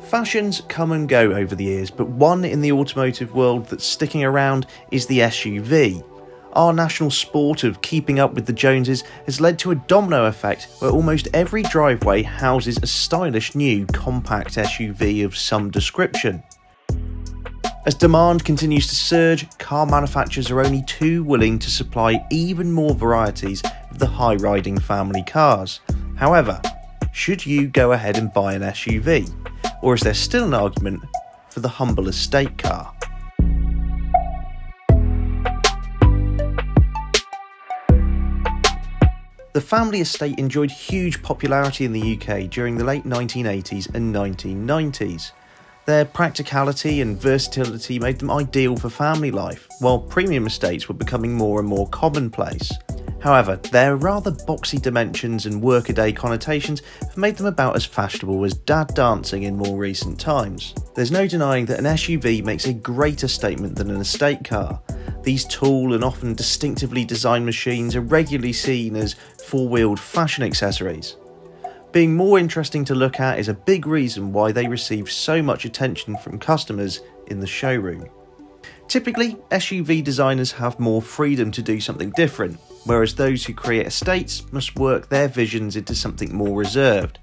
Fashions come and go over the years, but one in the automotive world that's sticking around is the SUV. Our national sport of keeping up with the Joneses has led to a domino effect where almost every driveway houses a stylish new compact SUV of some description. As demand continues to surge, car manufacturers are only too willing to supply even more varieties of the high-riding family cars. However, should you go ahead and buy an SUV? Or is there still an argument for the humble estate car? The family estate enjoyed huge popularity in the UK during the late 1980s and 1990s. Their practicality and versatility made them ideal for family life, while premium estates were becoming more and more commonplace. However, their rather boxy dimensions and workaday connotations have made them about as fashionable as dad dancing in more recent times. There's no denying that an SUV makes a greater statement than an estate car. These tall and often distinctively designed machines are regularly seen as four-wheeled fashion accessories. Being more interesting to look at is a big reason why they receive so much attention from customers in the showroom. Typically, SUV designers have more freedom to do something different, whereas those who create estates must work their visions into something more reserved.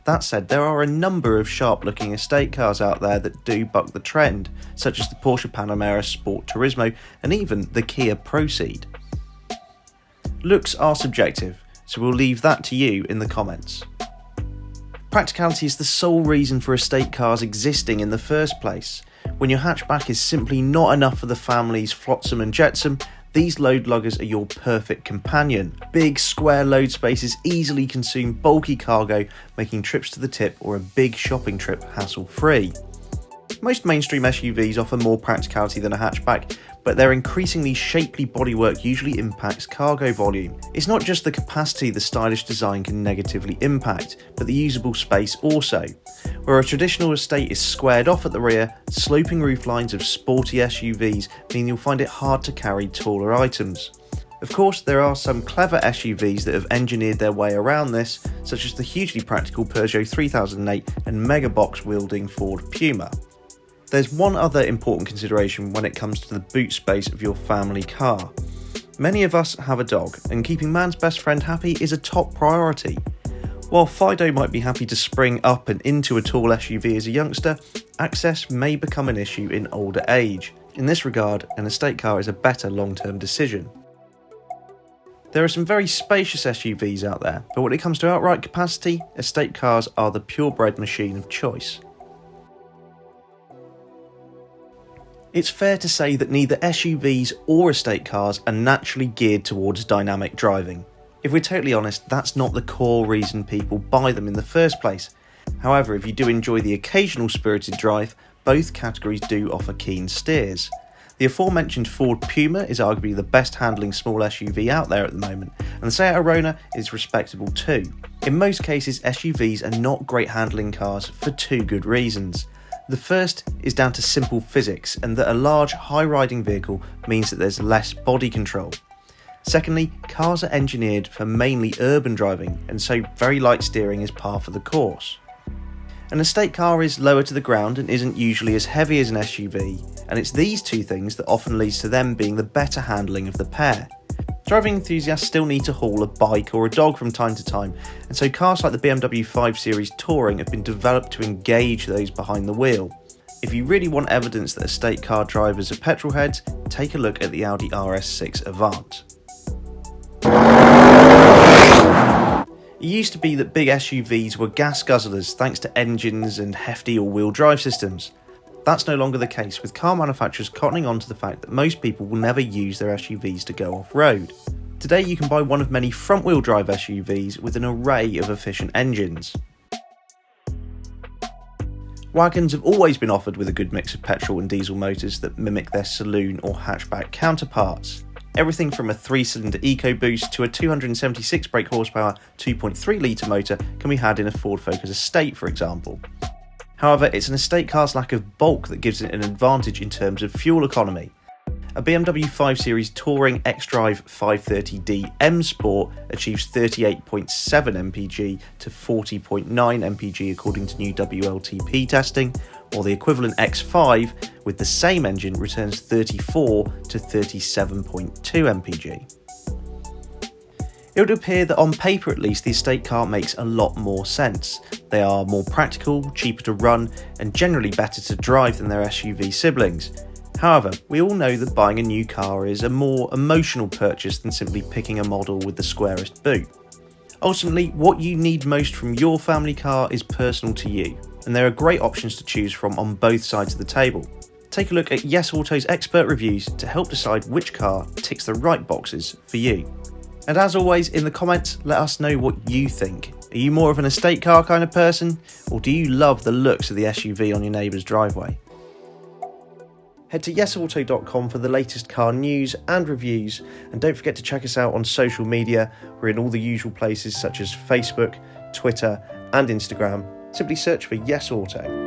That said, there are a number of sharp-looking estate cars out there that do buck the trend, such as the Porsche Panamera Sport Turismo and even the Kia Proceed. Looks are subjective, so we'll leave that to you in the comments. Practicality is the sole reason for estate cars existing in the first place. When your hatchback is simply not enough for the family's flotsam and jetsam, these load luggers are your perfect companion. Big square load spaces easily consume bulky cargo, making trips to the tip or a big shopping trip hassle-free. Most mainstream SUVs offer more practicality than a hatchback, but their increasingly shapely bodywork usually impacts cargo volume. It's not just the capacity the stylish design can negatively impact, but the usable space also. Where a traditional estate is squared off at the rear, sloping rooflines of sporty SUVs mean you'll find it hard to carry taller items. Of course, there are some clever SUVs that have engineered their way around this, such as the hugely practical Peugeot 3008 and mega-box-wielding Ford Puma. There's one other important consideration when it comes to the boot space of your family car. Many of us have a dog, and keeping man's best friend happy is a top priority. While Fido might be happy to spring up and into a tall SUV as a youngster, access may become an issue in older age. In this regard, an estate car is a better long-term decision. There are some very spacious SUVs out there, but when it comes to outright capacity, estate cars are the purebred machine of choice. It's fair to say that neither SUVs or estate cars are naturally geared towards dynamic driving. If we're totally honest, that's not the core reason people buy them in the first place. However, if you do enjoy the occasional spirited drive, both categories do offer keen steers. The aforementioned Ford Puma is arguably the best handling small SUV out there at the moment, and the Seat Arona is respectable too. In most cases, SUVs are not great handling cars for two good reasons. The first is down to simple physics, and that a large, high-riding vehicle means that there's less body control. Secondly, cars are engineered for mainly urban driving, and so very light steering is par for the course. An estate car is lower to the ground and isn't usually as heavy as an SUV, and it's these two things that often leads to them being the better handling of the pair. Driving enthusiasts still need to haul a bike or a dog from time to time, and so cars like the BMW 5 Series Touring have been developed to engage those behind the wheel. If you really want evidence that estate car drivers are petrolheads, take a look at the Audi Rs6 Avant. It used to be that big SUVs were gas guzzlers thanks to engines and hefty all-wheel drive systems. That's no longer the case, with car manufacturers cottoning on to the fact that most people will never use their SUVs to go off-road. Today you can buy one of many front-wheel drive SUVs with an array of efficient engines. Wagons have always been offered with a good mix of petrol and diesel motors that mimic their saloon or hatchback counterparts. Everything from a 3-cylinder EcoBoost to a 276 brake horsepower 2.3 litre motor can be had in a Ford Focus Estate, for example. However, it's an estate car's lack of bulk that gives it an advantage in terms of fuel economy. A BMW 5 Series Touring xDrive 530D M Sport achieves 38.7 mpg to 40.9 mpg according to new WLTP testing, while the equivalent X5 with the same engine returns 34 to 37.2 mpg. It would appear that on paper at least the estate car makes a lot more sense. They are more practical, cheaper to run, and generally better to drive than their SUV siblings. However, we all know that buying a new car is a more emotional purchase than simply picking a model with the squarest boot. Ultimately, what you need most from your family car is personal to you, and there are great options to choose from on both sides of the table. Take a look at YesAuto's expert reviews to help decide which car ticks the right boxes for you. And as always, in the comments, let us know what you think. Are you more of an estate car kind of person, or do you love the looks of the SUV on your neighbour's driveway? Head to YesAuto.com for the latest car news and reviews, and don't forget to check us out on social media. We're in all the usual places such as Facebook, Twitter and Instagram. Simply search for YesAuto.